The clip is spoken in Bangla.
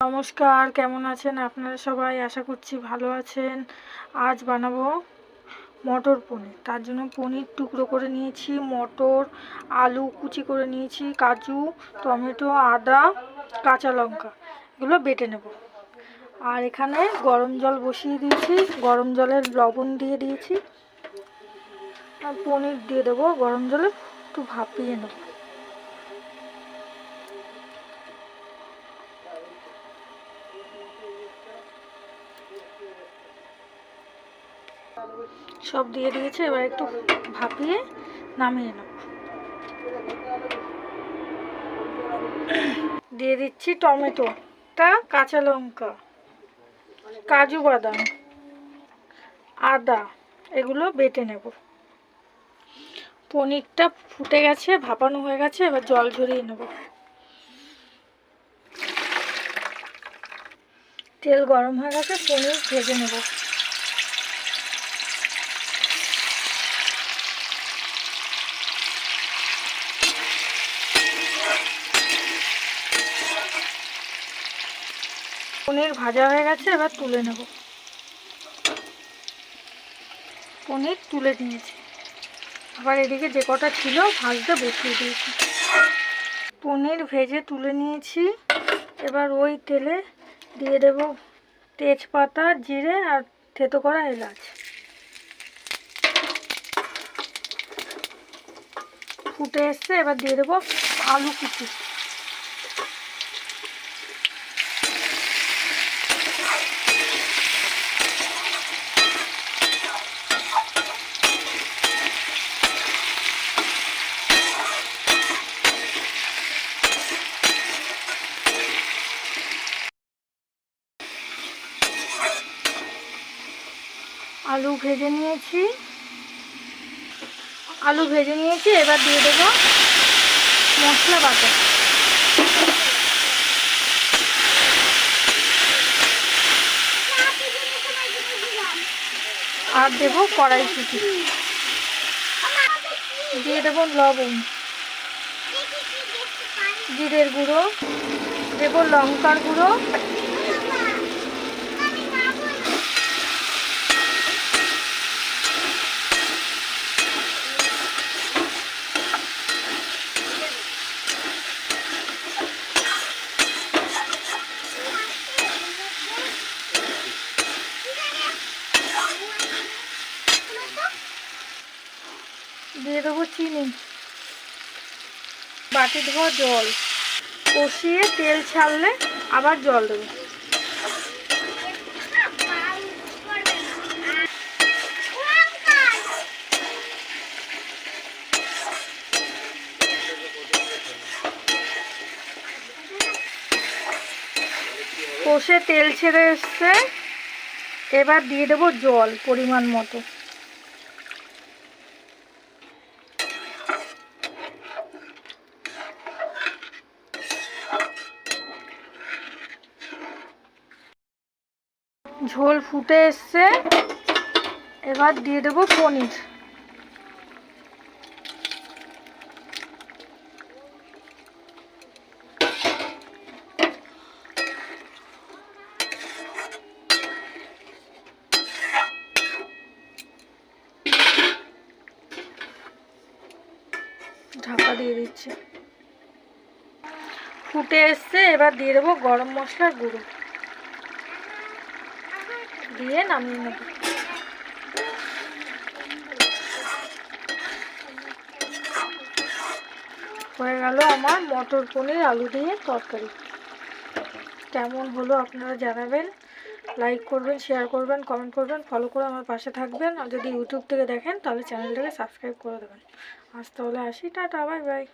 নমস্কার, কেমন আছেন আপনারা সবাই? আশা করছি ভালো আছেন। আজ বানাবো মটর পনির। তার জন্য পনির টুকরো করে নিয়েছি, মটর আলু কুচি করে নিয়েছি, কাজু, টমেটো, আদা, কাঁচা লঙ্কা এগুলো বেটে নেব। আর এখানে গরম জল বসিয়ে দিয়েছি, গরম জলে লবণ দিয়ে দিয়েছি আর পনির দিয়ে দেবো। গরম জলে একটু ভাপিয়ে নেব। সব দিয়ে দিয়েছে, এবার একটু ভাপিয়ে নামিয়ে নেব। দিয়ে দিচ্ছি টমেটোটা, কাঁচা লঙ্কা, কাজু বাদাম, আদা এগুলো বেটে নেব। পনিরটা ফুটে গেছে, ভাপানো হয়ে গেছে, এবার জল ঝরিয়ে নেব। তেল গরম হয়ে গেছে, পনির ভেজে নেব। পনির ভাজা হয়ে গেছে, এবার তুলে নেব। পনির তুলে নিয়েছি, আবার এদিকে যে কটা ছিল ভাজতে বসিয়ে দিয়েছি। পনির ভেজে তুলে নিয়েছি, এবার ওই তেলে দিয়ে দেব তেজপাতা, জিরে আর থেতো করা এলাচ। ফুটে এসছে, এবার দিয়ে দেবো আলু কুচি। আলু ভেজে নিয়েছি, এবার দিয়ে দেবো মশলা বাটা। আর দেবো কড়াইশুঁটি, দিয়ে দেবো লবণ, জিরের গুঁড়ো, দেবো লঙ্কার গুঁড়ো, দিয়ে দেবো চিনি, বাটি ধোয়া জল, কষিয়ে তেল ছাড়লে আবার জল দেবো। কষে তেল ছেড়ে এসছে, এবার দিয়ে দেবো জল পরিমাণ মতো। ঝোল ফুটে এসছে, এবার দিয়ে দেবো পনির। ঢাকা দিয়ে দিচ্ছি। ফুটে এসছে, এবার দিয়ে দেবো গরম মশলার গুঁড়ো, দিয়ে নামিয়ে নেব। হয়ে গেল আমার মটর পনির আলু দিয়ে তরকারি। কেমন হলো আপনারা জানাবেন, লাইক করবেন, শেয়ার করবেন, কমেন্ট করবেন, ফলো করে আমার পাশে থাকবেন। আর যদি ইউটিউব থেকে দেখেন তাহলে চ্যানেলটাকে সাবস্ক্রাইব করে দেবেন। আজ তাহলে আসি, টাটা, বাই বাই।